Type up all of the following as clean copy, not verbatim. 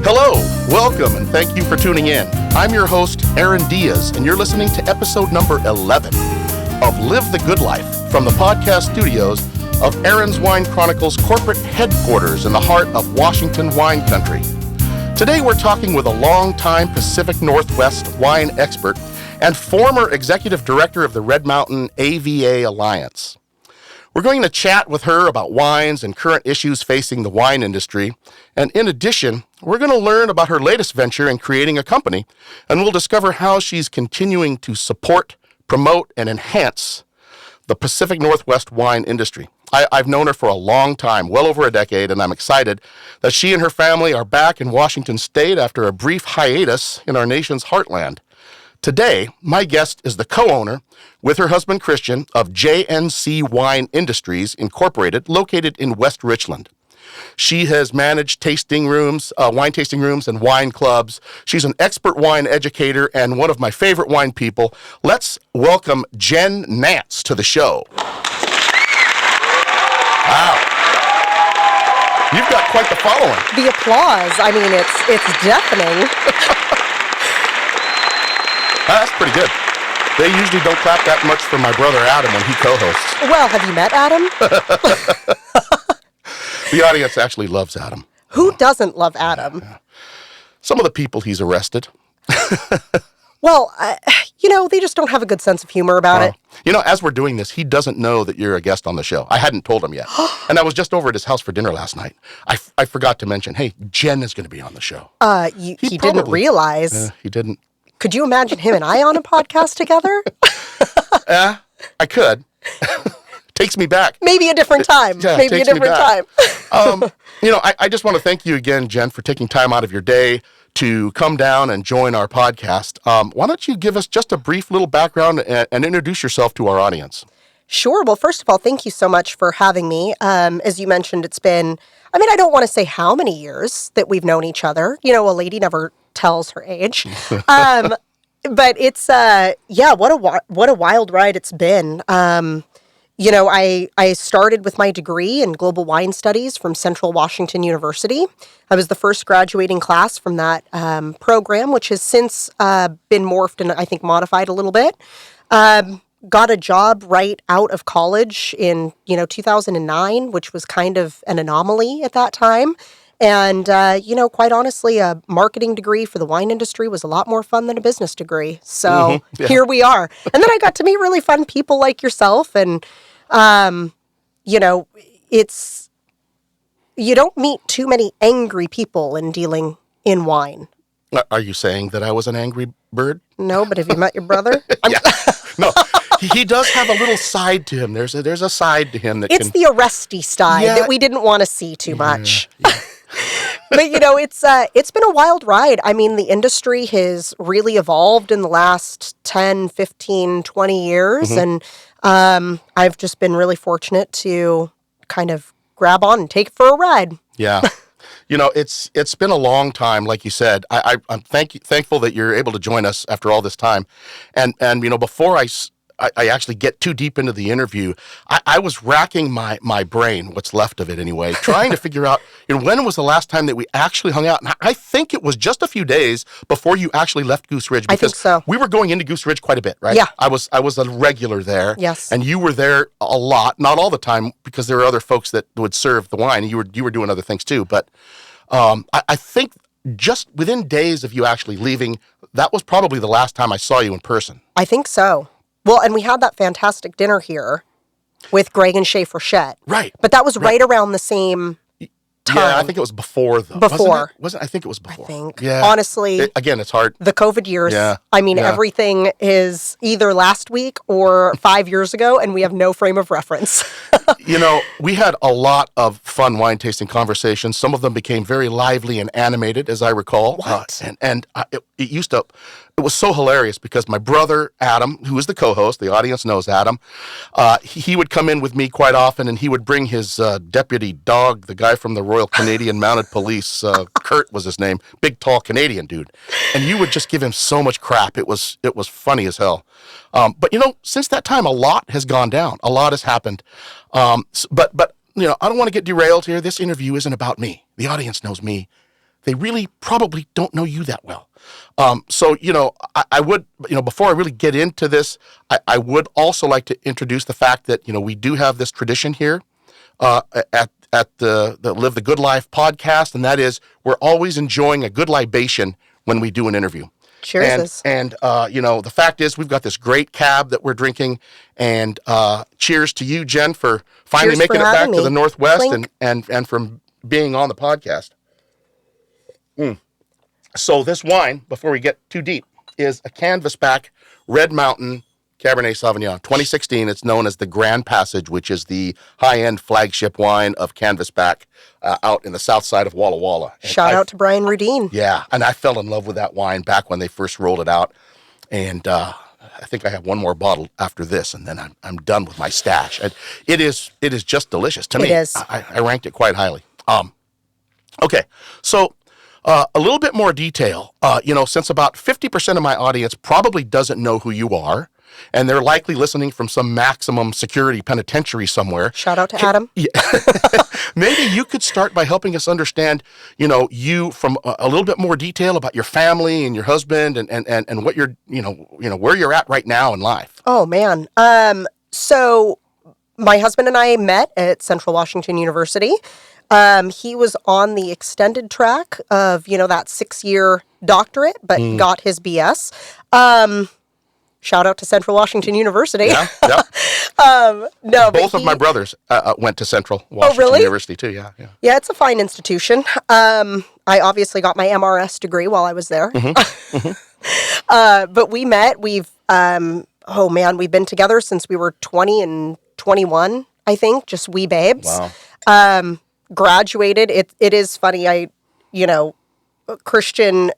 Hello, welcome, and thank you for tuning in. I'm your host, Aaron Diaz, and you're listening to episode number 11 of Live the Good Life from the podcast studios of Aaron's Wine Chronicles corporate headquarters in the heart of Washington wine country. Today we're talking with a longtime Pacific Northwest wine expert and former executive director of the Red Mountain AVA Alliance. We're going to chat with her about wines and current issues facing the wine industry. And in addition, we're going to learn about her latest venture in creating a company, and we'll discover how she's continuing to support, promote, and enhance the Pacific Northwest wine industry. I've known her for a long time, well over a decade, and I'm excited that she and her family are back in Washington State after a brief hiatus in our nation's heartland. Today, my guest is the co-owner, with her husband Christian, of JNC Wine Industries, Incorporated, located in West Richland. She has managed tasting rooms, wine tasting rooms, and wine clubs. She's an expert wine educator and one of my favorite wine people. Let's welcome Jenn Nance to the show. Wow. You've got quite the following. The applause, I mean, it's deafening. That's pretty good. They usually don't clap that much for my brother Adam when he co-hosts. Well, have you met Adam? The audience actually loves Adam. Who doesn't love Adam? Yeah. Some of the people he's arrested. Well, they just don't have a good sense of humor about it. As we're doing this, he doesn't know that you're a guest on the show. I hadn't told him yet. And I was just over at his house for dinner last night. I forgot to mention, hey, Jenn is going to be on the show. He didn't realize. He didn't. Could you imagine him and I on a podcast together? Yeah, I could. Takes me back. Maybe a different time. Yeah, Maybe a different time. I just want to thank you again, Jenn, for taking time out of your day to come down and join our podcast. Why don't you give us just a brief little background and introduce yourself to our audience? Sure. Well, first of all, thank you so much for having me. As you mentioned, it's been, I don't want to say how many years that we've known each other. A lady never tells her age. But it's, what a wild ride it's been. I started with my degree in global wine studies from Central Washington University. I was the first graduating class from that program, which has since been morphed and I think modified a little bit. Got a job right out of college in, 2009, which was kind of an anomaly at that time. And, quite honestly, a marketing degree for the wine industry was a lot more fun than a business degree. So Here we are. And then I got to meet really fun people like yourself. And, you don't meet too many angry people in dealing in wine. Are you saying that I was an angry bird? No, but have you met your brother? No. He does have a little side to him. There's a side to him that it's the arresty side that we didn't want to see too much. Yeah. But, it's been a wild ride. The industry has really evolved in the last 10, 15, 20 years. Mm-hmm. And I've just been really fortunate to kind of grab on and take it for a ride. Yeah. It's been a long time, like you said. I'm thankful that you're able to join us after all this time. And before I actually get too deep into the interview, I was racking my brain, what's left of it anyway, trying to figure out, when was the last time that we actually hung out? And I think it was just a few days before you actually left Goose Ridge. I think so. We were going into Goose Ridge quite a bit, right? Yeah. I was a regular there. Yes. And you were there a lot, not all the time, because there were other folks that would serve the wine. You were doing other things too. But I think just within days of you actually leaving, that was probably the last time I saw you in person. I think so. Well, and we had that fantastic dinner here with Greg and Shay Frechette. Right. But that was right around the same time. Yeah, I think it was before, though. Before. Wasn't it? I think it was before. I think. Yeah. Honestly. Again, it's hard. The COVID years. Yeah. Everything is either last week or 5 years ago, and we have no frame of reference. We had a lot of fun wine tasting conversations. Some of them became very lively and animated, as I recall. What? It was so hilarious because my brother, Adam, who is the co-host, the audience knows Adam, he would come in with me quite often, and he would bring his deputy dog, the guy from the Royal Canadian Mounted Police, Kurt was his name, big, tall Canadian dude. And you would just give him so much crap. It was funny as hell. But since that time, a lot has gone down. A lot has happened. But I don't want to get derailed here. This interview isn't about me. The audience knows me. they really probably don't know you that well. So, I would, before I really get into this, I would also like to introduce the fact that, we do have this tradition here at the Live the Good Life podcast, and that is we're always enjoying a good libation when we do an interview. Cheers. And the fact is we've got this great cab that we're drinking, and cheers to you, Jen, for finally making it back to the Northwest and from being on the podcast. So this wine, before we get too deep, is a canvasback Red Mountain Cabernet Sauvignon. 2016, it's known as the Grand Passage, which is the high-end flagship wine of canvasback out in the south side of Walla Walla. Shout out to Brian Rudine. Yeah, and I fell in love with that wine back when they first rolled it out. And I think I have one more bottle after this, and then I'm done with my stash. And it is just delicious to me. It is. I ranked it quite highly. Okay, so a little bit more detail. Since about 50% of my audience probably doesn't know who you are, and they're likely listening from some maximum security penitentiary somewhere. Shout out to Adam. Yeah. Maybe you could start by helping us understand, you from a little bit more detail about your family and your husband and what you're, where you're at right now in life. Oh, man. So my husband and I met at Central Washington University. He was on the extended track of, that 6-year doctorate, but got his BS. Shout out to Central Washington University. Yeah. No, both of my brothers went to Central Washington University too. Yeah. Yeah, it's a fine institution. I obviously got my MRS degree while I was there. But we met. We've been together since we were 20 and 21. I think, just wee babes. Wow. Graduated. It is funny. Christian.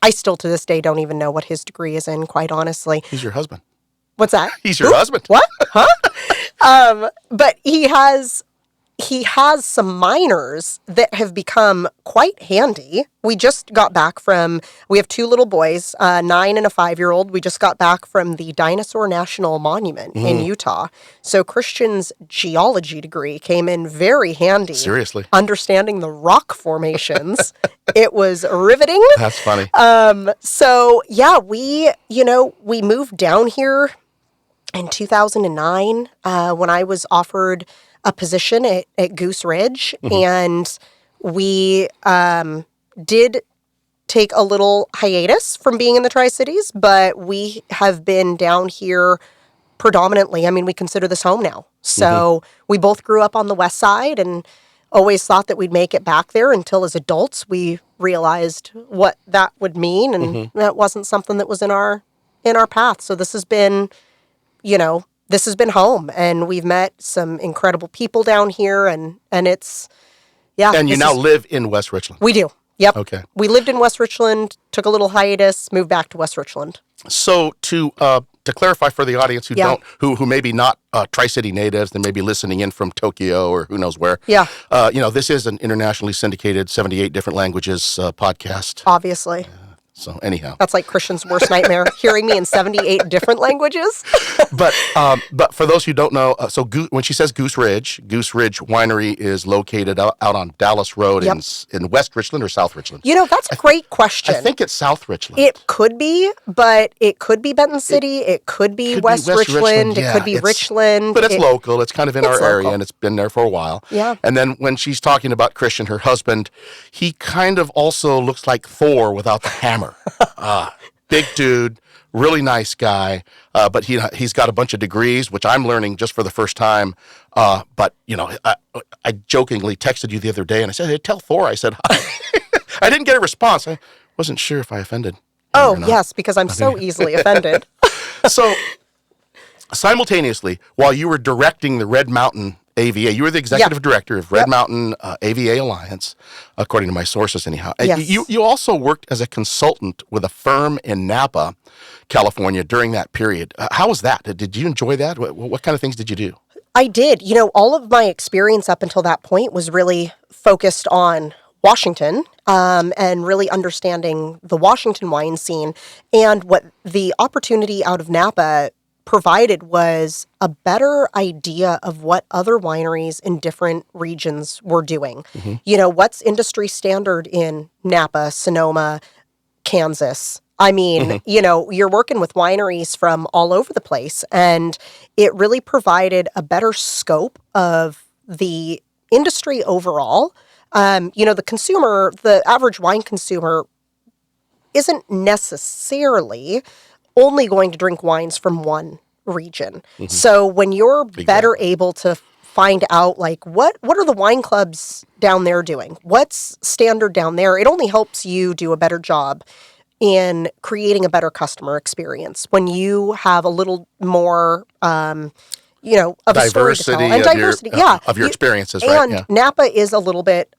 I still, to this day, don't even know what his degree is in, quite honestly. He's your husband. What's that? He's your husband. What? Huh? But he has some minors that have become quite handy. We just got back we have 2 little boys, 9 and a 5-year-old. We just got back from the Dinosaur National Monument in Utah. So Christian's geology degree came in very handy. Seriously. Understanding the rock formations. It was riveting. That's funny. So yeah, we moved down here in 2009 when I was offered a position at Goose Ridge, and we did take a little hiatus from being in the Tri-Cities, but we have been down here predominantly. I mean, we consider this home now. So we both grew up on the west side and always thought that we'd make it back there until as adults we realized what that would mean, and that wasn't something that was in our path. So this has been, this has been home, and we've met some incredible people down here, and it's, yeah. And you now live in West Richland. We do. Yep. Okay. We lived in West Richland, took a little hiatus, moved back to West Richland. So to clarify for the audience who maybe not Tri-City natives, they may be listening in from Tokyo or who knows where. Yeah. This is an internationally syndicated 78 different languages podcast. Obviously. So anyhow, that's like Christian's worst nightmare, hearing me in 78 different languages. But for those who don't know, when she says Goose Ridge Winery is located out on Dallas Road in West Richland or South Richland? That's a great question. I think it's South Richland. It could be, but it could be Benton City. It could be West Richland. Yeah, it could be Richland. But it's local. It's kind of in our area, and it's been there for a while. Yeah. And then when she's talking about Christian, her husband, he kind of also looks like Thor without the hammer. Big dude, really nice guy, but he's got a bunch of degrees, which I'm learning just for the first time. But I jokingly texted you the other day, and I said, "Hey, tell Thor I said hi." I didn't get a response. I wasn't sure if I offended. Oh yes, because I'm so easily offended. So simultaneously, while you were directing the Red Mountain AVA, you were the executive director of Red Mountain AVA Alliance, according to my sources anyhow. Yes. You also worked as a consultant with a firm in Napa, California during that period. How was that? Did you enjoy that? What kind of things did you do? I did. All of my experience up until that point was really focused on Washington and really understanding the Washington wine scene, and what the opportunity out of Napa provided was a better idea of what other wineries in different regions were doing. What's industry standard in Napa, Sonoma, Kansas? I mean, you're working with wineries from all over the place, and it really provided a better scope of the industry overall. The consumer, the average wine consumer, isn't necessarily only going to drink wines from one region. So when you're better able to find out, like, what are the wine clubs down there doing? What's standard down there? It only helps you do a better job in creating a better customer experience when you have a little more, of a story to tell. Diversity And diversity, of your experiences, right? And Napa is a little bit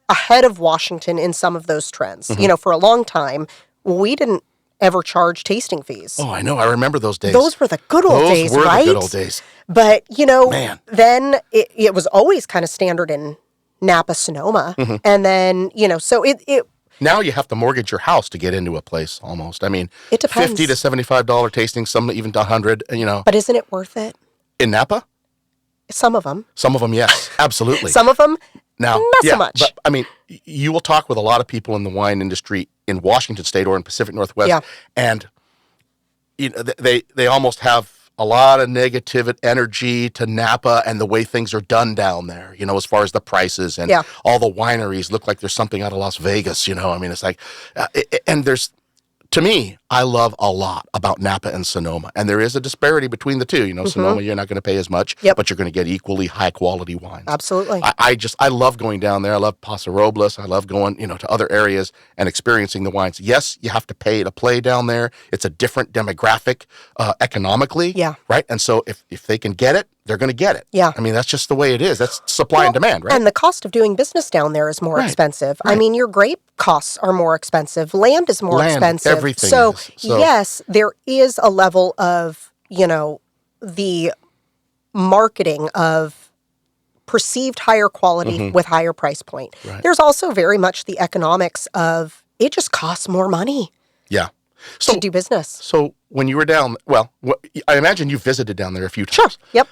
ahead of Washington in some of those trends. For a long time, we didn't ever charge tasting fees. Oh, I know. I remember those days. Those were the good old days, Those were right? the good old days. But, Man. then it was always kind of standard in Napa, Sonoma. And then, so it Now you have to mortgage your house to get into a place almost. I mean, It depends. $50 to $75 tasting, some even to $100, But isn't it worth it? In Napa? Some of them. Some of them, yes, absolutely. Some of them, Now, not so much. But I mean, you will talk with a lot of people in the wine industry in Washington State or in Pacific Northwest, and they almost have a lot of negative energy to Napa and the way things are done down there. As far as the prices and all the wineries look like there's something out of Las Vegas. I mean, it's like, and there's. To me, I love a lot about Napa and Sonoma, and there is a disparity between the two. Sonoma, you're not going to pay as much, but you're going to get equally high quality wines. Absolutely. I love going down there. I love Paso Robles. I love going, to other areas and experiencing the wines. Yes, you have to pay to play down there. It's a different demographic economically, right? And so if they can get it, they're going to get it. Yeah. I mean, that's just the way it is. That's supply and demand, right? And the cost of doing business down there is more expensive. Right. I mean, your grape costs are more expensive. Land is more expensive. Everything so, is. So, yes, there is a level of, the marketing of perceived higher quality with higher price point. Right. There's also very much the economics of it just costs more money to do business. So when you were down, I imagine you visited down there a few times. Sure. Yep.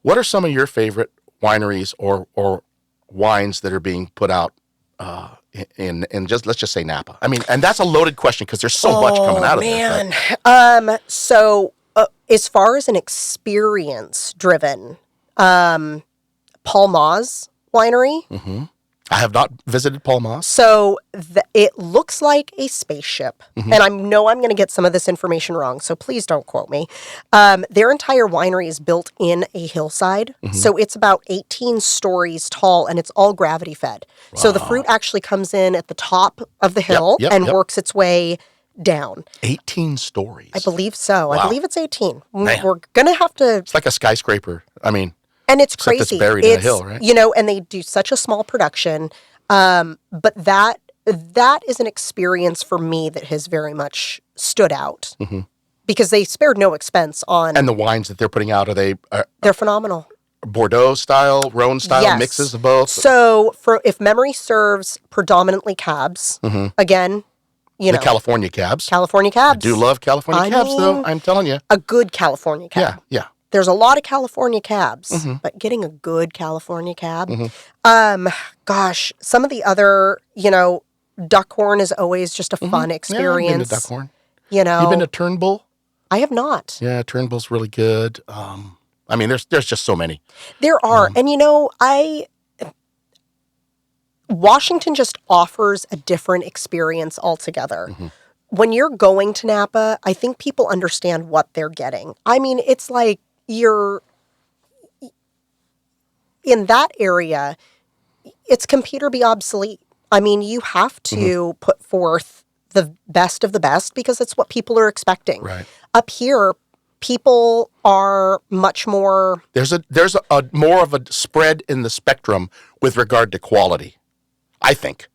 What are some of your favorite wineries or wines that are being put out in let's just say Napa? I mean, and that's a loaded question because there's so much coming out of man. there. Right? So as far as an experience driven, Paul Maz Winery. I have not visited Paul Maz. So it looks like a spaceship. And I know I'm going to get some of this information wrong, so please don't quote me. Their entire winery is built in a hillside. So it's about 18 stories tall, and it's all gravity fed. Wow. So the fruit actually comes in at the top of the hill and works its way down. 18 stories? I believe so. Wow. I believe it's 18. Man. We're going to have to... It's like a skyscraper. I mean... And it's crazy. It's buried in a hill, right? And they do such a small production. But that is an experience for me that has very much stood out. Because they spared no expense on... And the wines that they're putting out, they're phenomenal. Bordeaux style, Rhone style, mixes of both? So, if memory serves, predominantly cabs. Again, the California cabs. California cabs. I do love California cabs, though, I'm telling you. A good California cab. Yeah. There's a lot of California cabs, but getting a good California cab, gosh, some of the other, Duckhorn is always just a fun experience. Yeah, I've been to Duckhorn. You've been to Turnbull? I have not. Yeah, Turnbull's really good. I mean, there's just so many. There are, and Washington just offers a different experience altogether. When you're going to Napa, I think people understand what they're getting. I mean, it's like you're in that area, it's compete or be obsolete. I mean, you have to put forth the best of the best because it's what people are expecting. Right. Up here, people are much more... There's a more of a spread in the spectrum with regard to quality, I think.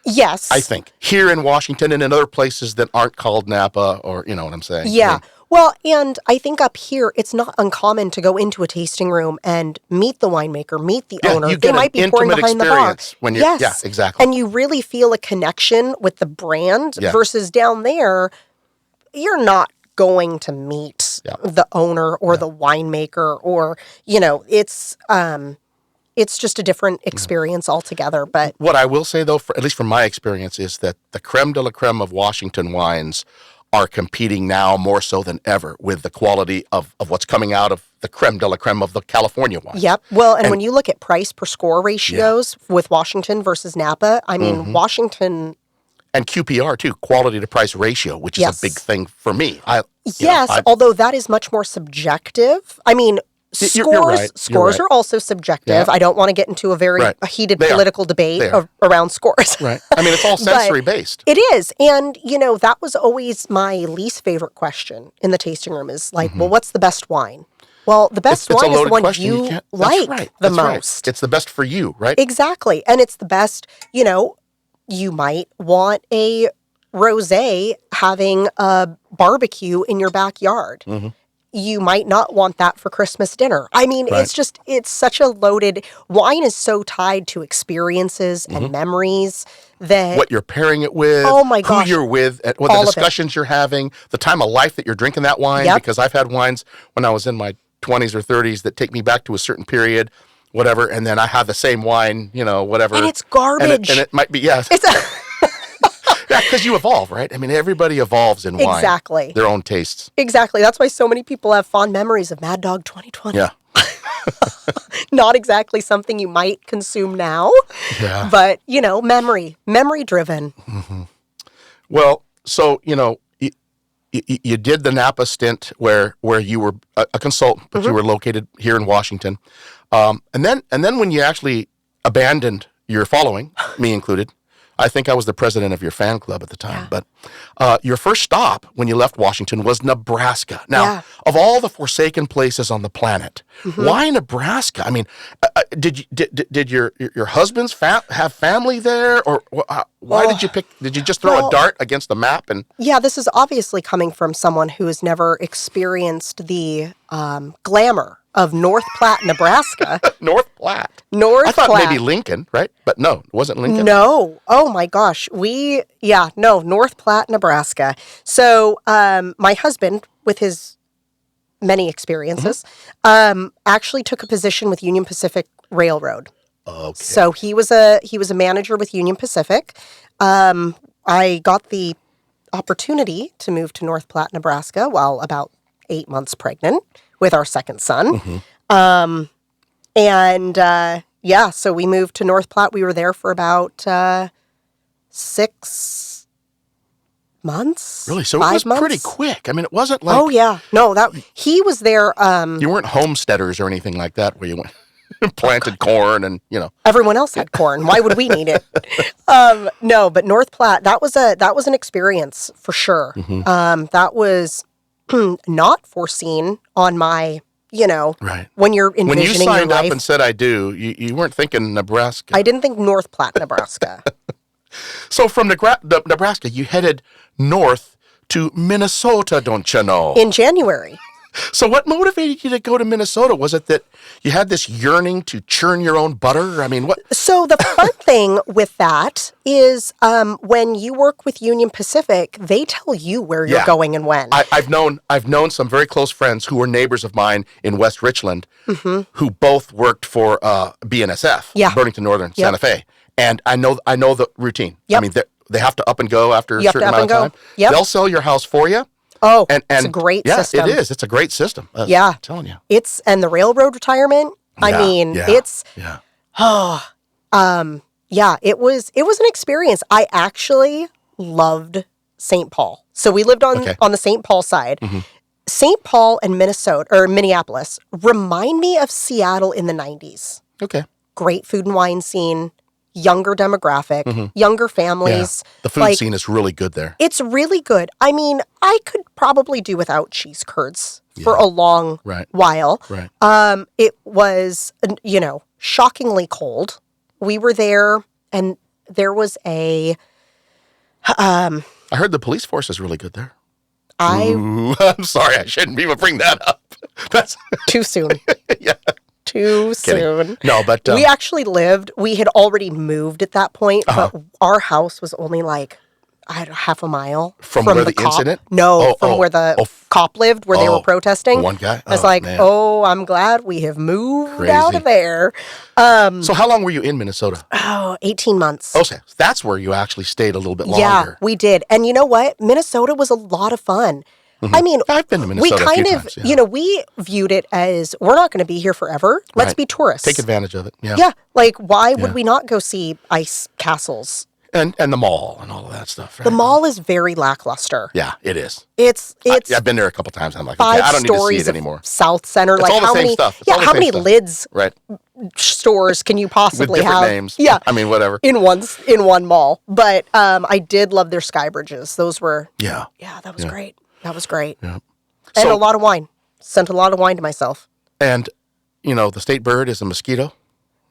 Yes. I think. Here in Washington and in other places that aren't called Napa or, you know what I'm saying? Yeah. I mean, well, and I think up here, it's not uncommon to go into a tasting room and meet the winemaker, meet the owner. You get they might be pouring behind the bar. When you're, yes. Yeah, exactly. And you really feel a connection with the brand versus down there, you're not going to meet the owner or the winemaker, or, it's just a different experience altogether. But what I will say, though, at least from my experience, is that the creme de la creme of Washington wines are competing now more so than ever with the quality of what's coming out of the creme de la creme of the California wines. Yep. Well, and when you look at price per score ratios with Washington versus Napa, I mean, Washington... And QPR, too, quality to price ratio, which is a big thing for me. Although that is much more subjective. I mean... Scores are also subjective. Yeah. I don't want to get into a very heated political debate around scores. Right. I mean, it's all sensory based. It is. And, that was always my least favorite question in the tasting room is like, well, what's the best wine? Well, the best wine is the one you like the most. It's the best for you, right? Exactly. And it's the best, you might want a rosé having a barbecue in your backyard. Mm-hmm. You might not want that for Christmas dinner. I mean, it's such a loaded... Wine is so tied to experiences and memories that... What you're pairing it with, oh my gosh, who you're with, what the discussions you're having, the time of life that you're drinking that wine. Yep. Because I've had wines when I was in my 20s or 30s that take me back to a certain period, whatever, and then I have the same wine, whatever. And it's garbage. And it might be, yeah. Yeah, because you evolve, right? I mean, everybody evolves in wine. Exactly. Their own tastes. Exactly. That's why so many people have fond memories of Mad Dog 2020. Yeah. Not exactly something you might consume now. Yeah. But, memory driven. Mm-hmm. Well, so, you did the Napa stint where you were a consultant, but you were located here in Washington. And then when you actually abandoned your following, me included, I think I was the president of your fan club at the time. Yeah. But your first stop when you left Washington was Nebraska. Now, of all the forsaken places on the planet, why Nebraska? I mean, did your husband's have family there, or why did you pick? Did you just throw a dart against the map? And yeah, this is obviously coming from someone who has never experienced the glamour of North Platte, Nebraska. North Platte. I thought maybe Lincoln, right? But no, it wasn't Lincoln. No. Oh my gosh. North Platte, Nebraska. So my husband, with his many experiences, actually took a position with Union Pacific Railroad. Okay. So he was a manager with Union Pacific. I got the opportunity to move to North Platte, Nebraska while about 8 months pregnant with our second son. So we moved to North Platte. We were there for about 6 months. Really? So it was pretty quick. I mean, it wasn't like... Oh, yeah. No, he was there... you weren't homesteaders or anything like that where you went... planted corn and, Everyone else had corn. Why would we need it? No, but North Platte, that was an experience for sure. That was not foreseen on my, right. When you're envisioning your life. When you signed up and said I do, you weren't thinking Nebraska. I didn't think North Platte, Nebraska. So from Nebraska, you headed north to Minnesota, don't you know? In January. So what motivated you to go to Minnesota? Was it that you had this yearning to churn your own butter? I mean, what? So the fun thing with that is when you work with Union Pacific, they tell you where you're going and when. I've known some very close friends who were neighbors of mine in West Richland who both worked for BNSF, Burlington Northern, Santa Fe. And I know the routine. Yep. I mean, they have to up and go after a certain amount of time. Yep. They'll sell your house for you. Oh, it's a great system. It is. It's a great system. I'm telling you. And the railroad retirement, it was an experience. I actually loved St. Paul. So we lived on the St. Paul side. St. Paul and Minneapolis remind me of Seattle in the 90s. Okay. Great food and wine scene. Younger demographic, younger families. Yeah. The food scene is really good there. It's really good. I mean, I could probably do without cheese curds for a long while. Right. It was, shockingly cold. We were there, and there was I heard the police force is really good there. I'm sorry, I shouldn't even bring that up. That's too soon. Yeah. Too soon. No, but... we had already moved at that point, but our house was only like half a mile From where the cop. incident? No, from where the cop lived, where they were protesting. One guy? I was like, man. I'm glad we have moved out of there. So how long were you in Minnesota? 18 months. Okay, that's where you actually stayed a little bit longer. Yeah, we did. And you know what? Minnesota was a lot of fun. I mean, I've been to Minnesota we kind a few of, times, yeah. we viewed it as we're not going to be here forever. Let's be tourists. Take advantage of it. Yeah. Yeah. Like, why would we not go see ice castles? And the mall and all of that stuff. Right? The mall is very lackluster. Yeah, it is. It's I've been there a couple times. I'm like, five okay, I don't need to see stories it anymore. of South Center. It's like all the how same many? stuff. It's Yeah, all the how same many stuff. lids Right. stores can you possibly With different have? names. Yeah, I mean, whatever. in one mall. But I did love their sky bridges. Those were Yeah, that was great. That was great. yeah. And a lot of wine. Sent a lot of wine to myself. And the state bird is a mosquito.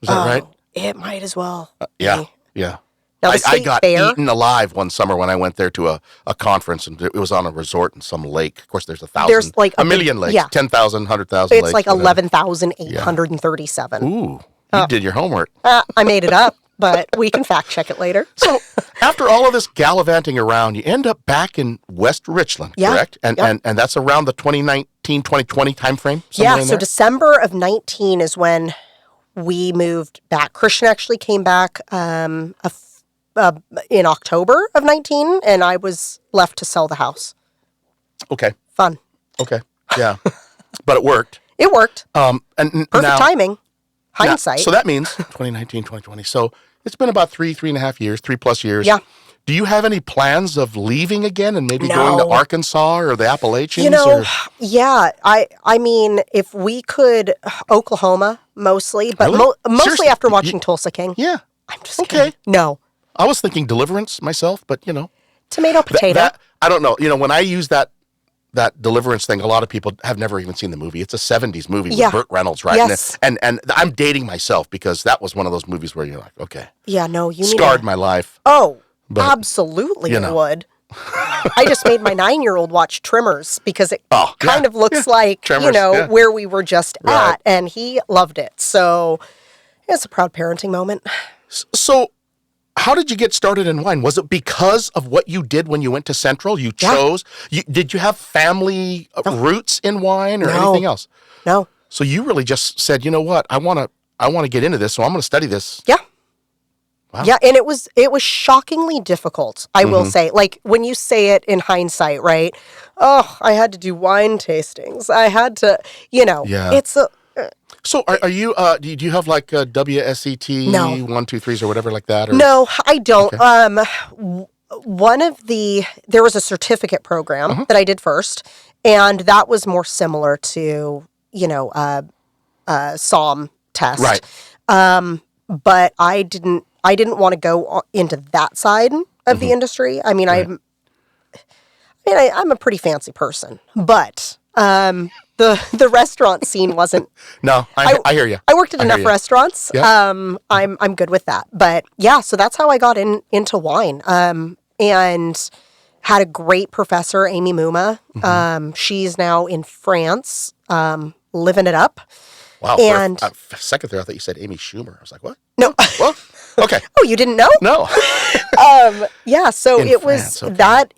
Is that right? It might as well. Yeah, yeah. Now, the I state got fair, eaten alive one summer when I went there to a conference, and it was on a resort in some lake. Of course, there's 1,000. There's like a million lakes, yeah. 10,000, 100,000 lakes. It's like whatever. 11,837. Ooh, you did your homework. I made it up, but we can fact check it later. So after all of this gallivanting around, you end up back in West Richland, correct? And that's around the 2019, 2020 timeframe? Yeah, so December of 19 is when we moved back. Christian actually came back in October of 19, and I was left to sell the house. Okay. Fun. Okay. Yeah. But it worked. It worked. And Perfect Now, timing. Hindsight. so that means 2019, 2020. So it's been about 3.5 years, 3+ years. Yeah. Do you have any plans of leaving again and maybe going to Arkansas or the Appalachians? Yeah. I mean, if we could, Oklahoma mostly, but Really? mostly Seriously? after watching Tulsa King. Yeah. I'm just kidding. No. I was thinking Deliverance myself, but Tomato, potato. I don't know. When I use that Deliverance thing, a lot of people have never even seen the movie. It's a 70s movie with Burt Reynolds, right? Yes. And I'm dating myself because that was one of those movies where you're like, okay. Yeah, no, you scarred my life. Oh, but, absolutely it would. I just made my 9-year-old watch Trimmers because it kind of looks like, Tremors, where we were just at, and he loved it. So it's a proud parenting moment. So how did you get started in wine? Was it because of what you did when you went to Central? You chose? Did you have family roots in wine or anything else? No. So you really just said, you know what? I want to get into this, so I'm going to study this. Yeah. Wow. Yeah, and it was shockingly difficult, I will say. Like, when you say it in hindsight, right? Oh, I had to do wine tastings. I had to, it's a... So are you, do you have like a WSET 1, 2, 3s or whatever like that? Or? No, I don't. Okay. There was a certificate program that I did first, and that was more similar to, SOM test. Right. But I didn't want to go into that side of the industry. I mean, I'm a pretty fancy person, but the restaurant scene wasn't. No, I hear you. I worked at enough restaurants. Yeah. I'm good with that. But yeah, so that's how I got into wine. And had a great professor, Amy Muma. She's now in France, living it up. Wow. And for a second there, I thought you said Amy Schumer. I was like, what? No. What? Okay. Oh, you didn't know? No. Yeah. So In it France, was okay. that.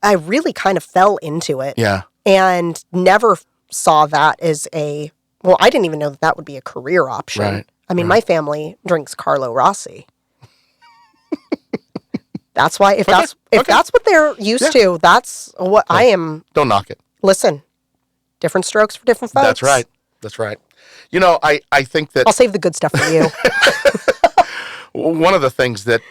I really kind of fell into it. Yeah. And never saw that as I didn't even know that would be a career option. Right. I mean, my family drinks Carlo Rossi. That's why if that's what they're used to, that's what I am. Don't knock it. Listen, different strokes for different folks. That's right. That's right. I think that I'll save the good stuff for you. one of the things that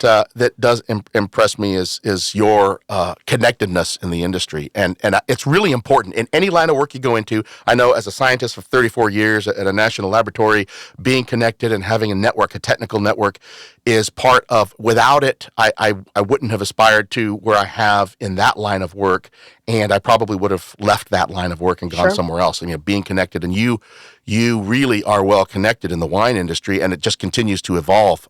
does impress me is your connectedness in the industry, and it's really important in any line of work you go into. I know as a scientist for 34 years at a national laboratory, being connected and having a network, a technical network, is part of. Without it, I wouldn't have aspired to where I have in that line of work, and I probably would have left that line of work and gone somewhere else. And being connected, and you really are well connected in the wine industry, and it just continues to evolve.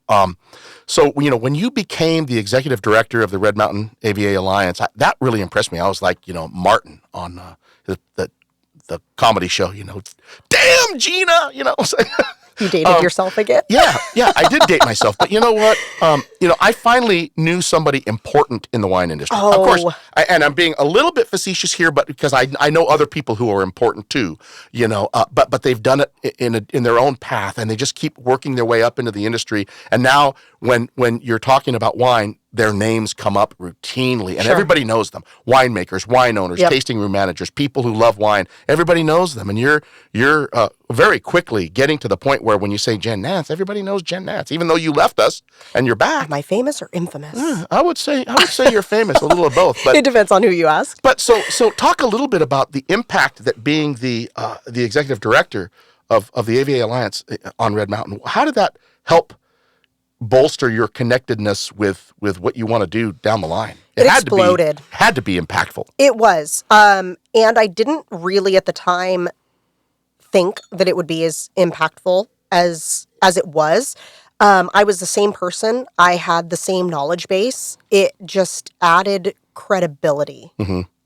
So, when you became the executive director of the Red Mountain AVA Alliance, that really impressed me. I was like, Martin on the comedy show, damn, Gina, You dated yourself again? Yeah, I did date myself. But you know what? I finally knew somebody important in the wine industry. Oh. Of course, and I'm being a little bit facetious here, but because I know other people who are important too, but they've done it in their own path, and they just keep working their way up into the industry. And now when you're talking about wine, their names come up routinely, and Sure. everybody knows them. Winemakers, wine owners, Yep. tasting room managers, people who love wine. Everybody knows them, and you're very quickly getting to the point where when you say Jenn Nance, everybody knows Jenn Nance, even though you left us and you're back. Am I famous or infamous? I would say you're famous, a little of both. But It depends on who you ask. But so talk a little bit about the impact that being the executive director of the AVA Alliance on Red Mountain. How did that help bolster your connectedness with what you want to do down the line? It exploded. Had to be impactful. It was. And I didn't really at the time think that it would be as impactful as it was. I was the same person. I had the same knowledge base. It just added credibility,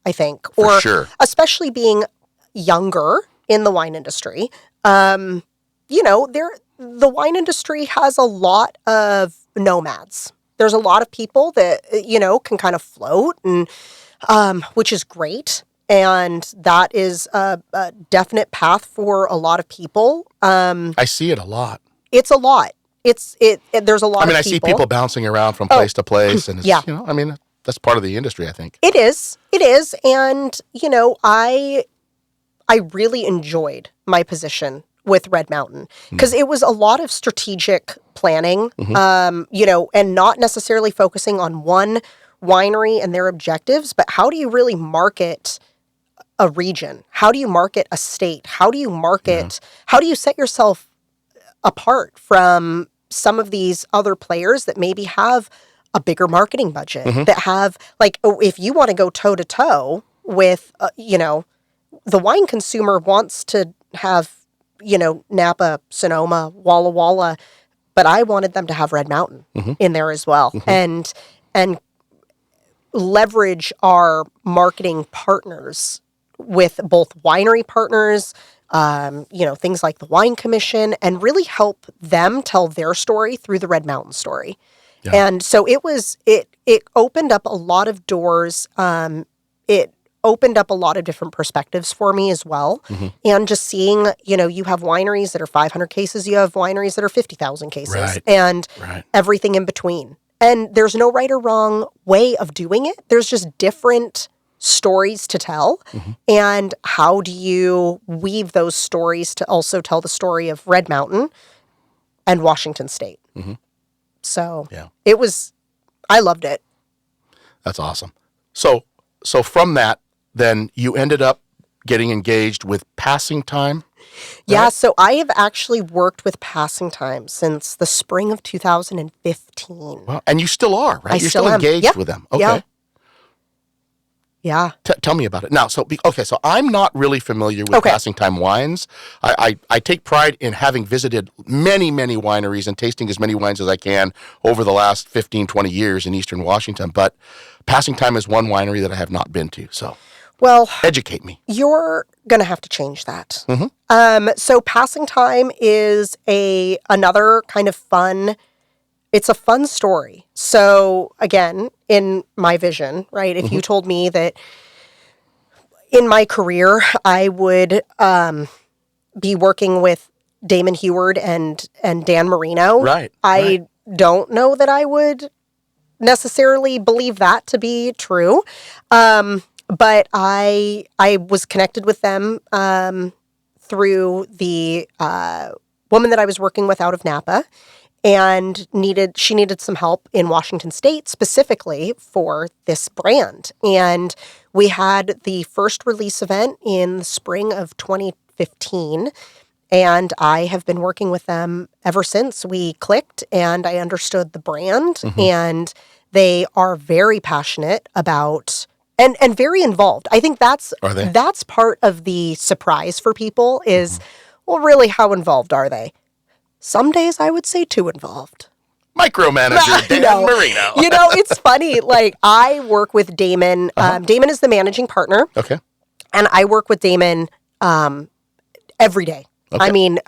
I think. For sure. Especially being younger in the wine industry. The wine industry has a lot of nomads. There's a lot of people that, can kind of float, and which is great. And that is a definite path for a lot of people. I see it a lot. It's a lot. There's a lot of people. I see people bouncing around from place to place. And it's, yeah. That's part of the industry, I think. It is. And, I really enjoyed my position with Red Mountain because it was a lot of strategic planning, and not necessarily focusing on one winery and their objectives, but how do you really market a region? How do you market a state? How do you how do you set yourself apart from some of these other players that maybe have a bigger marketing budget, that have, if you want to go toe to toe with, the wine consumer wants to have, Napa, Sonoma, Walla Walla, but I wanted them to have Red Mountain in there as well, and leverage our marketing partners with both winery partners, things like the Wine Commission, and really help them tell their story through the Red Mountain story. Yeah. And so it opened up a lot of doors. It opened up a lot of different perspectives for me as well. And just seeing, you have wineries that are 500 cases, you have wineries that are 50,000 cases, and everything in between. And there's no right or wrong way of doing it. There's just different stories to tell. And how do you weave those stories to also tell the story of Red Mountain and Washington State? So I loved it. That's awesome. So from that, then you ended up getting engaged with Passing Time? Right? Yeah, so I have actually worked with Passing Time since the spring of 2015. Well, and you still are, right? You're still am. engaged with them. Okay. Yeah. Tell me about it. Now, so I'm not really familiar with Passing Time wines. I take pride in having visited many, many wineries and tasting as many wines as I can over the last 15, 20 years in Eastern Washington. But Passing Time is one winery that I have not been to. So, educate me. You're going to have to change that. So Passing Time is another kind of fun. It's a fun story. So again, in my vision, right? If you told me that in my career, I would be working with Damon Heward and Dan Marino, I don't know that I would necessarily believe that to be true. But I was connected with them through the woman that I was working with out of Napa. And she needed some help in Washington State specifically for this brand. And we had the first release event in the spring of 2015. And I have been working with them ever since. We clicked and I understood the brand. And they are very passionate about and very involved. I think that's part of the surprise for people is, well, really, how involved are they? Some days I would say too involved. Micromanager Dan Marino. It's funny. I work with Damon. Damon is the managing partner. Okay. And I work with Damon every day. Okay. I mean,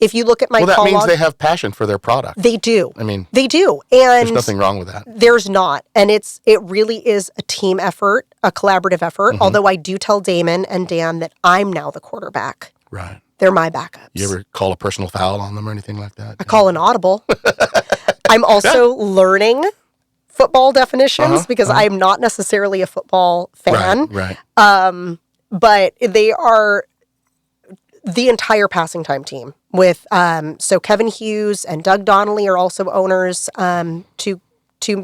If you look at my Well, that call means log, they have passion for their product. they do. I mean, they do. And there's nothing wrong with that. there's not. And it really is a team effort, a collaborative effort. Although I do tell Damon and Dan that I'm now the quarterback. Right. They're my backups. You ever call a personal foul on them or anything like that? I call an audible. I'm also learning football definitions because I'm not necessarily a football fan. Right. But they are the entire passing time team with, so Kevin Hughes and Doug Donnelly are also owners, two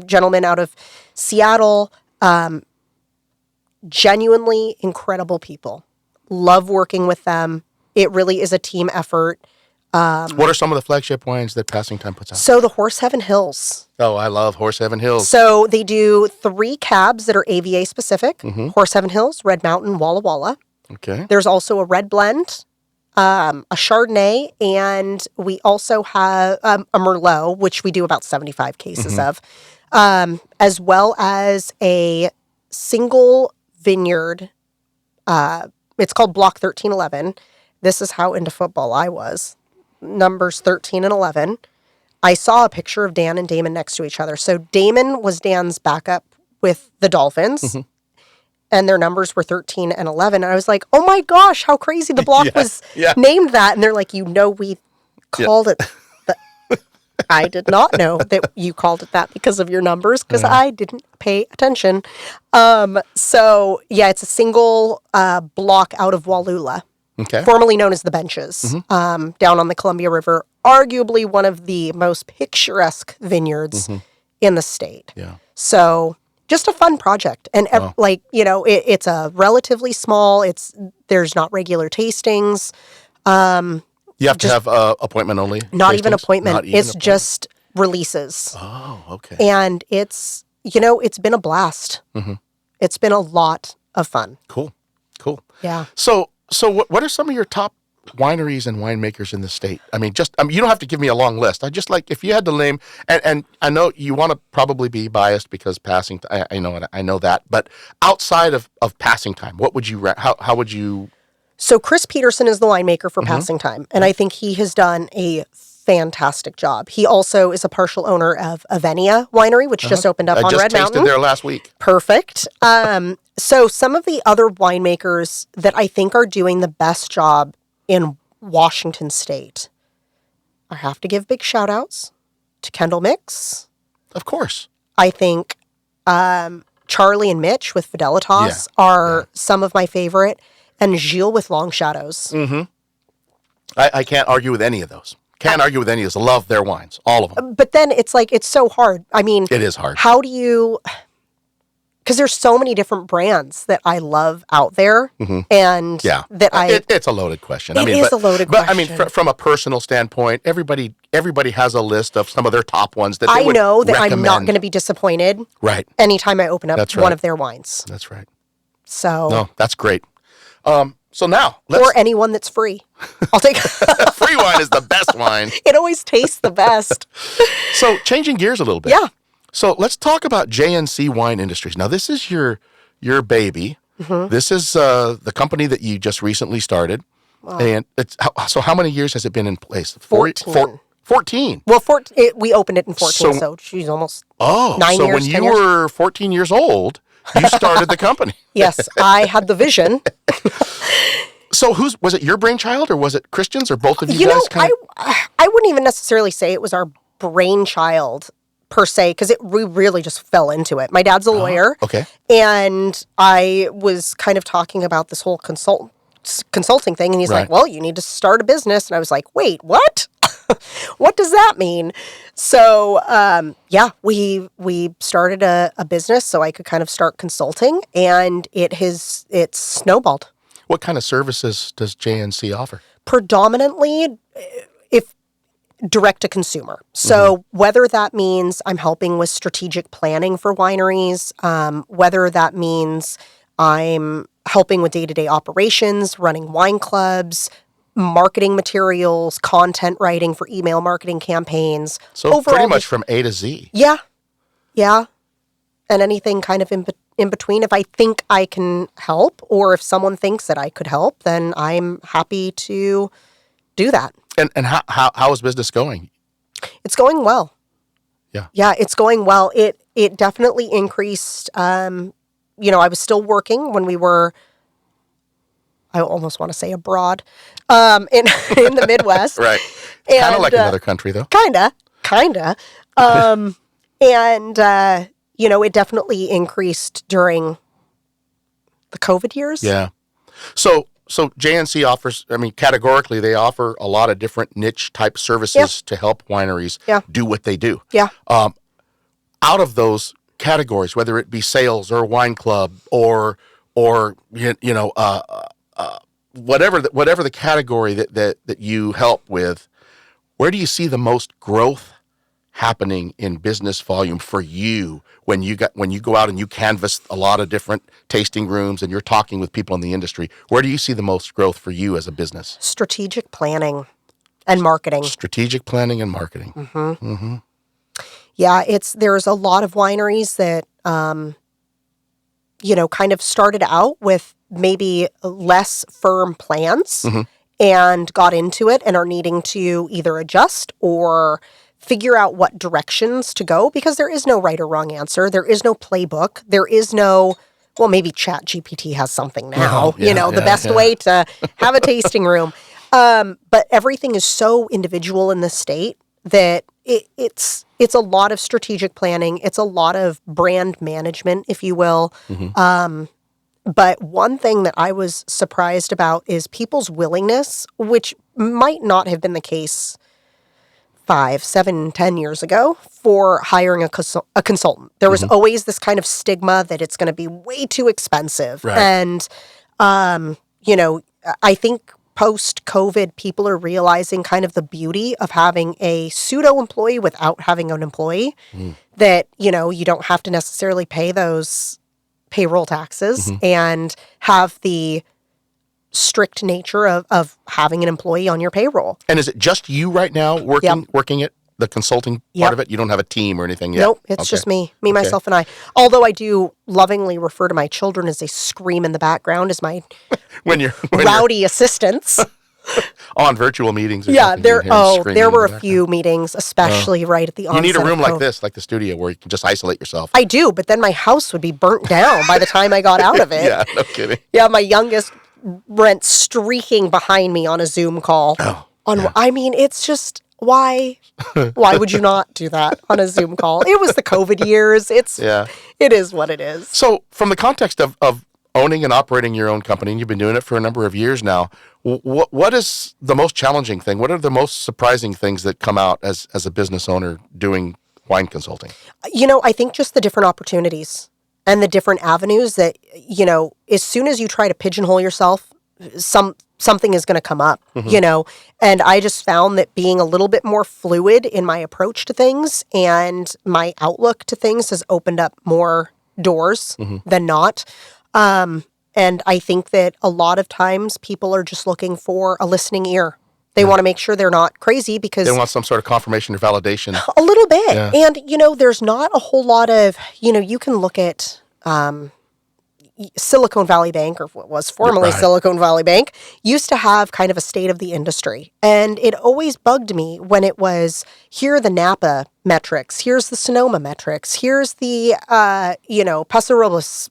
gentlemen out of Seattle, genuinely incredible people. Love working with them. It really is a team effort. What are some of the flagship wines that Passing Time puts out? So the Horse Heaven Hills. Oh, I love Horse Heaven Hills. So they do 3 cabs that are AVA specific. Horse Heaven Hills, Red Mountain, Walla Walla. Okay. There's also a red blend, a Chardonnay, and we also have a Merlot, which we do about 75 cases of, as well as a single vineyard. It's called Block 1311. This is how into football I was. Numbers 13 and 11. I saw a picture of Dan and Damon next to each other. So Damon was Dan's backup with the Dolphins. And their numbers were 13 and 11. And I was like, oh my gosh, how crazy the block was named that. And they're like, we called it. I did not know that you called it that because of your numbers, because I didn't pay attention. So, it's a single block out of Wallula, formerly known as the Benches, down on the Columbia River, arguably one of the most picturesque vineyards in the state. Yeah. So just a fun project. And it's a relatively small, there's not regular tastings. You have to have appointment only? Not even appointment. Not even it's appointment. just releases. Oh, okay. And it's been a blast. It's been a lot of fun. Cool. Yeah. So what are some of your top wineries and winemakers in the state? I mean, you don't have to give me a long list. I just like, if you had to name, and I know you want to probably be biased because Passing, I know that, but outside of Passing Time, what would you, how would you? So Chris Peterson is the winemaker for Passing Time, and I think he has done a fantastic job. He also is a partial owner of Avenia Winery, which just opened up on Red Mountain. I just tasted there last week. Perfect. So some of the other winemakers that I think are doing the best job in Washington State, I have to give big shout outs to Kendall Mix. Of course. I think Charlie and Mitch with Fidelitas are some of my favorite, and Gilles with Long Shadows. I can't argue with any of those. Can't argue with any of those. I love their wines, all of them. But then it's like, it's so hard. I mean, it is hard. How do you, because there's so many different brands that I love out there, and that it's a loaded question. It is a loaded question. But I mean, from a personal standpoint, everybody has a list of some of their top ones that I they would know that recommend. I'm not going to be disappointed. Right. Anytime I open up one of their wines. That's right. So. No, that's great. So now, or anyone that's free. I'll take free wine is the best wine. It always tastes the best. So changing gears a little bit. Yeah. So let's talk about JNC Wine Industries. Now this is your baby. This is the company that you just recently started. Wow. And so how many years has it been in place? 14. 14. Well, we opened it in 14, so she's almost 9 years. So when you were 14 years old, you started the company. Yes, I had the vision. So was it your brainchild, or was it Christian's, or both of you guys? I wouldn't even necessarily say it was our brainchild per se, because we really just fell into it. My dad's a lawyer. Okay. And I was kind of talking about this whole consulting thing, and he's like, well, you need to start a business. And I was like, wait, what? What does that mean? So, we started a business so I could kind of start consulting, and it's snowballed. What kind of services does JNC offer? Predominantly, if direct to consumer. So whether that means I'm helping with strategic planning for wineries, whether that means I'm helping with day-to-day operations, running wine clubs, marketing materials, content writing for email marketing campaigns. So overall, pretty much from A to Z. Yeah. Yeah. And anything kind of in between. If I think I can help, or if someone thinks that I could help, then I'm happy to do that. And how is business going? It's going well. Yeah. Yeah, it's going well. It definitely increased. I was still working when we were, I almost want to say abroad, in the Midwest. Right. And, Kind of like another country, though. Kinda. It definitely increased during the COVID years. Yeah. So JNC offers, categorically, they offer a lot of different niche type services to help wineries do what they do. Yeah. Out of those categories, whether it be sales or wine club or whatever the category that you help with, where do you see the most growth happening in business volume for you when you go out and you canvass a lot of different tasting rooms and you're talking with people in the industry? Where do you see the most growth for you as a business? Strategic planning and marketing. Strategic planning and marketing. Mm-hmm. Mm-hmm. Yeah, there's a lot of wineries that kind of started out with maybe less firm plans and got into it and are needing to either adjust or figure out what directions to go, because there is no right or wrong answer. There is no playbook. There is no, well, maybe ChatGPT has something now, the best way to have a tasting room. But everything is so individual in the state that it's a lot of strategic planning. It's a lot of brand management, if you will. Mm-hmm. But one thing that I was surprised about is people's willingness, which might not have been the case 5, 7, 10 years ago, for hiring a consultant. There was always this kind of stigma that it's going to be way too expensive. Right. And, I think post-COVID, people are realizing kind of the beauty of having a pseudo-employee without having an employee, that, you don't have to necessarily pay those payroll taxes and have the strict nature of having an employee on your payroll. And is it just you right now working it, the consulting part of it? You don't have a team or anything yet? Nope, it's just me, myself, and I. Although I do lovingly refer to my children as they scream in the background as my when rowdy assistants. On virtual meetings or yeah, something. There were a few meetings, especially right at the onset. You need a room of like this, like the studio, where you can just isolate yourself. I do, but then my house would be burnt down by the time I got out of it. Yeah, no kidding. Yeah, my youngest went streaking behind me on a Zoom call. It's just, why would you not do that on a Zoom call? It was the COVID years. It is what it is. So from the context of owning and operating your own company, and you've been doing it for a number of years now, what is the most challenging thing? What are the most surprising things that come out as a business owner doing wine consulting? I think just the different opportunities and the different avenues that, as soon as you try to pigeonhole yourself, something is going to come up, and I just found that being a little bit more fluid in my approach to things and my outlook to things has opened up more doors than not. And I think that a lot of times people are just looking for a listening ear. They want to make sure they're not crazy because they want some sort of confirmation or validation. A little bit. Yeah. And, there's not a whole lot of, you can look at Silicon Valley Bank, or what was formerly Silicon Valley Bank, used to have kind of a state of the industry. And it always bugged me when it was, here are the Napa metrics, here's the Sonoma metrics, here's the, Paso Robles,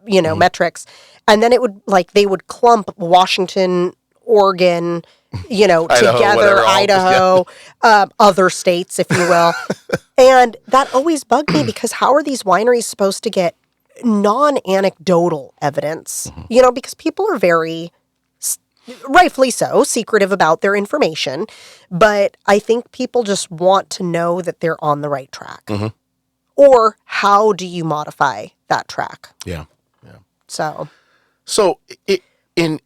metrics. And then they would clump Washington, Oregon, together, Idaho, other states, if you will. And that always bugged me because how are these wineries supposed to get non-anecdotal evidence? Because people are very, rightfully so, secretive about their information. But I think people just want to know that they're on the right track. Or how do you modify that track? Yeah. So in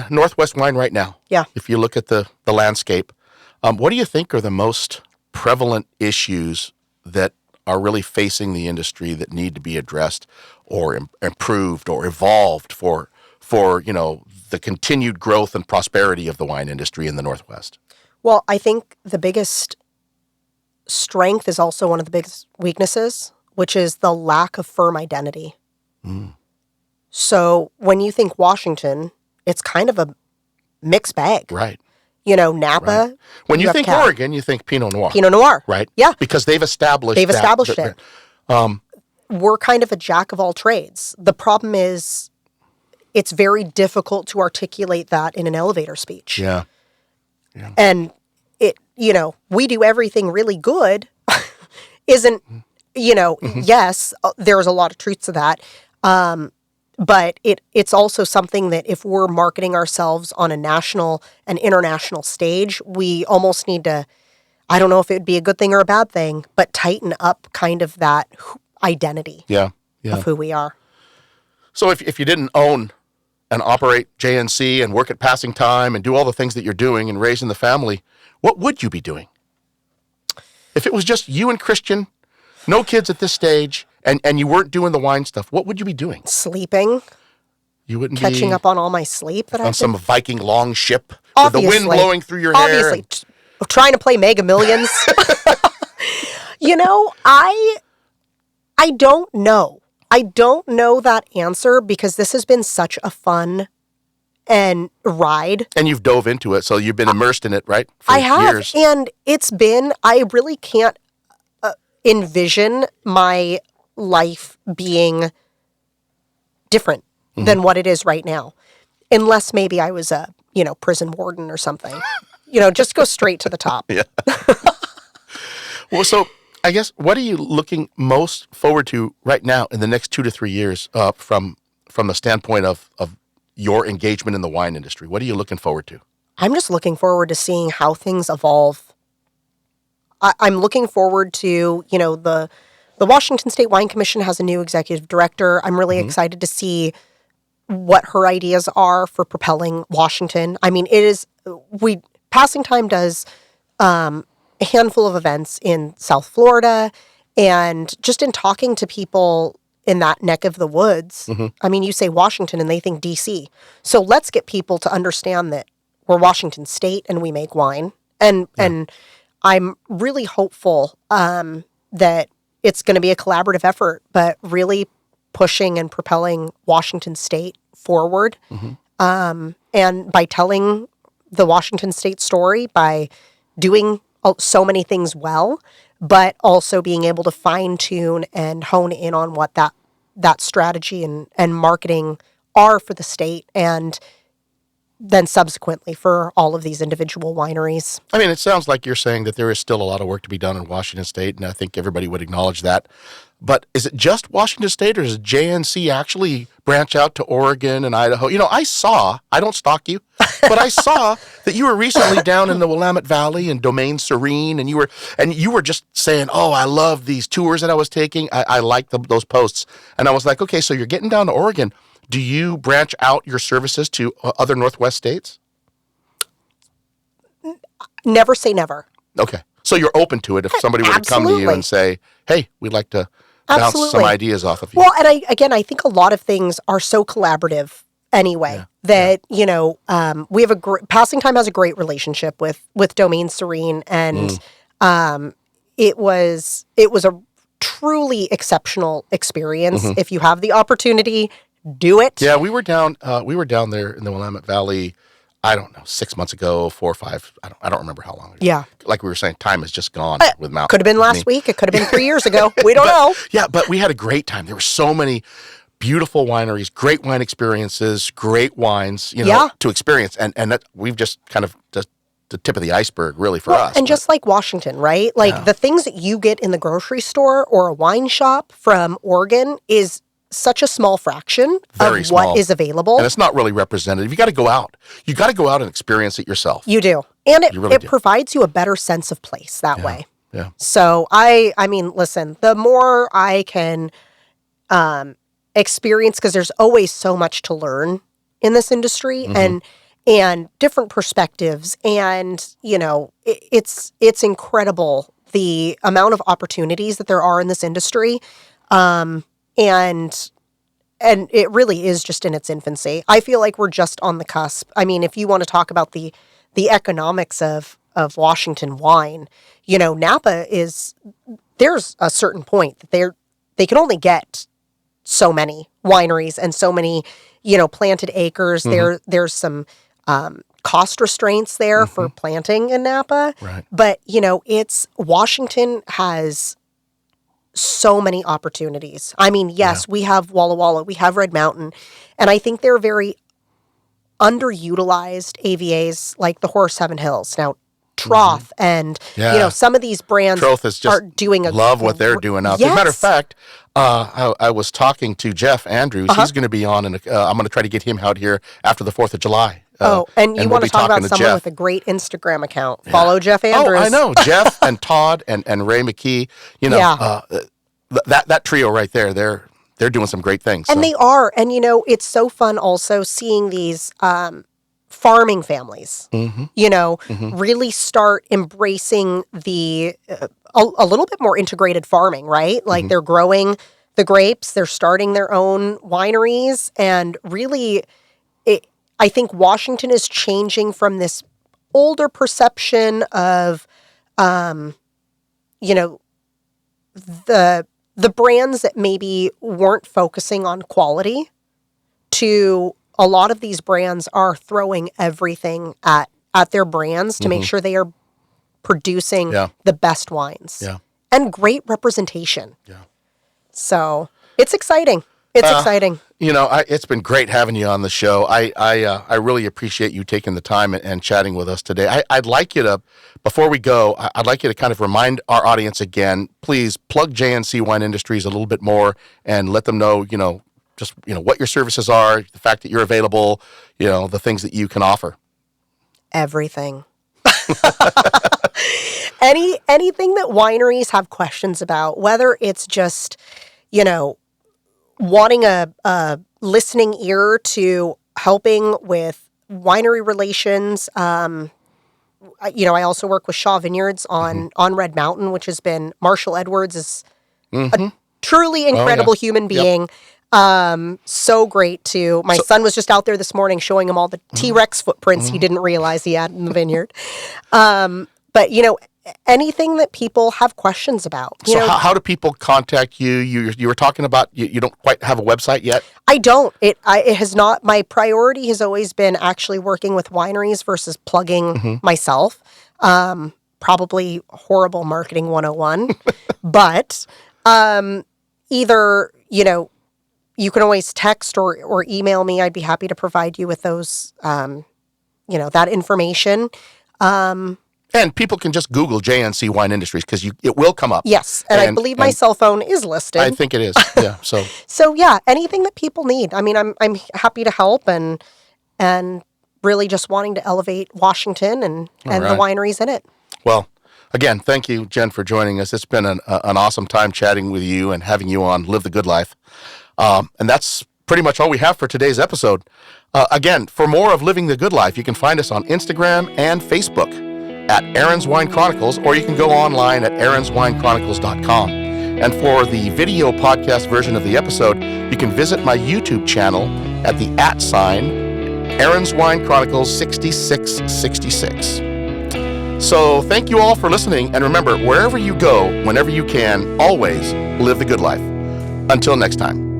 Northwest wine right now, if you look at the landscape, what do you think are the most prevalent issues that are really facing the industry that need to be addressed or improved or evolved for the continued growth and prosperity of the wine industry in the Northwest? Well, I think the biggest strength is also one of the biggest weaknesses, which is the lack of firm identity. So when you think Washington, it's kind of a mixed bag. Right. Napa. Right. When you have think Cab. Oregon, you think Pinot Noir. Pinot Noir. Right? Yeah. Because they've established it. We're kind of a jack of all trades. The problem is it's very difficult to articulate that in an elevator speech. Yeah. And we do everything really good isn't, yes, there's a lot of truth to that. But it's also something that if we're marketing ourselves on a national and international stage, we almost need to, I don't know if it would be a good thing or a bad thing, but tighten up kind of that identity of who we are. So if you didn't own and operate JNC and work at Passing Time and do all the things that you're doing and raising the family, what would you be doing? If it was just you and Christian, no kids at this stage, and you weren't doing the wine stuff, what would you be doing? Sleeping. You wouldn't catching be up on all my sleep that on some Viking long ship obviously, with the wind blowing through your hair. Obviously, trying to play Mega Millions. I don't know. I don't know that answer because this has been such a fun and ride. And you've dove into it, so you've been immersed in it, right? For I have, years. and I really can't envision my life being different than what it is right now. Unless maybe I was a, prison warden or something. Just go straight to the top. Yeah. Well, so I guess what are you looking most forward to right now in the next 2 to 3 years from the standpoint of your engagement in the wine industry? What are you looking forward to? I'm just looking forward to seeing how things evolve. I'm looking forward to, the Washington State Wine Commission has a new executive director. I'm really excited to see what her ideas are for propelling Washington. I mean, Passing Time does a handful of events in South Florida, and just in talking to people in that neck of the woods, I mean, you say Washington and they think DC. So let's get people to understand that we're Washington State and we make wine. And I'm really hopeful that it's going to be a collaborative effort, but really pushing and propelling Washington State forward. And by telling the Washington State story, by doing so many things well, but also being able to fine tune and hone in on what that strategy and marketing are for the state and then subsequently for all of these individual wineries. I mean, it sounds like you're saying that there is still a lot of work to be done in Washington State, and I think everybody would acknowledge that. But is it just Washington State, or does JNC actually branch out to Oregon and Idaho? I don't stalk you, but I saw that you were recently down in the Willamette Valley and Domaine Serene, and you were just saying, "Oh, I love these tours that I was taking. I like those posts." And I was like, "Okay, so you're getting down to Oregon. Do you branch out your services to other Northwest states?" Never say never. Okay. So you're open to it if somebody were to come to you and say, "Hey, we'd like to bounce some ideas off of you." Well, and I think a lot of things are so collaborative anyway that, we have Passing Time has a great relationship with Domaine Serene, and it was a truly exceptional experience. If you have the opportunity, do it. Yeah, we were down there in the Willamette Valley, I don't know, 6 months ago, 4 or 5. I don't remember how long ago. Yeah. Like we were saying, time has just gone with Mountain. Could have been last week. It could have been 3 years ago. We don't know. Yeah, but we had a great time. There were so many beautiful wineries, great wine experiences, great wines, to experience. And that we've just kind of just the tip of the iceberg, really, for us. And just like Washington, right? Like the things that you get in the grocery store or a wine shop from Oregon is such a small fraction of what is available. And it's not really representative. You got to go out. You got to go out and experience it yourself. You do. And it provides you a better sense of place that way. Yeah. So I mean, listen, the more I can experience, because there's always so much to learn in this industry and different perspectives. And, it's incredible the amount of opportunities that there are in this industry. And it really is just in its infancy. I feel like we're just on the cusp. I mean, if you want to talk about the economics of Washington wine, Napa there's a certain point that they can only get so many wineries and so many, planted acres. There's some cost restraints there for planting in Napa. Right. But, Washington has so many opportunities. I mean, yes, we have Walla Walla, we have Red Mountain, and I think they're very underutilized AVAs like the Horse Heaven Hills. Now, Troth and, some of these brands Troth is just are doing love what they're doing out there. As a matter of fact, I was talking to Jeff Andrews. He's going to be on, and I'm going to try to get him out here after the 4th of July. And you want to talk about someone with a great Instagram account. Follow Jeff Andrews. Oh, I know. Jeff and Todd and Ray McKee. That trio right there, they're doing some great things. And they are. And, it's so fun also seeing these farming families, really start embracing the a little bit more integrated farming, right? Like they're growing the grapes, they're starting their own wineries, and really I think Washington is changing from this older perception of, the brands that maybe weren't focusing on quality to a lot of these brands are throwing everything at their brands to make sure they are producing the best wines and great representation. Yeah. So it's exciting. It's exciting. It's been great having you on the show. I really appreciate you taking the time and chatting with us today. I'd like you to, before we go, I'd like you to kind of remind our audience again, please plug JNC Wine Industries a little bit more and let them know, what your services are, the fact that you're available, the things that you can offer. Everything. Anything that wineries have questions about, whether it's just, wanting a listening ear to helping with winery relations. I also work with Shaw Vineyards on Red Mountain, which has been, Marshall Edwards is a truly incredible human being. Yep. So great too. My son was just out there this morning showing him all the T-Rex footprints he didn't realize he had in the vineyard. But, anything that people have questions about. How do people contact you? You were talking about you don't quite have a website yet? I don't. It has not. My priority has always been actually working with wineries versus plugging myself. Probably horrible marketing 101. But either, you can always text or email me. I'd be happy to provide you with those, that information. And people can just Google JNC Wine Industries because it will come up. Yes, and I believe my cell phone is listed. I think it is. Yeah. So yeah, anything that people need. I mean, I'm happy to help and really just wanting to elevate Washington and the wineries in it. Well, again, thank you, Jenn, for joining us. It's been an awesome time chatting with you and having you on Live the Good Life. And that's pretty much all we have for today's episode. Again, for more of Living the Good Life, you can find us on Instagram and Facebook at Aaron's Wine Chronicles, or you can go online at aaronswinechronicles.com. And for the video podcast version of the episode, you can visit my YouTube channel at the @ Aaron's Wine Chronicles 6666. So thank you all for listening, and remember, wherever you go, whenever you can, always live the good life. Until next time.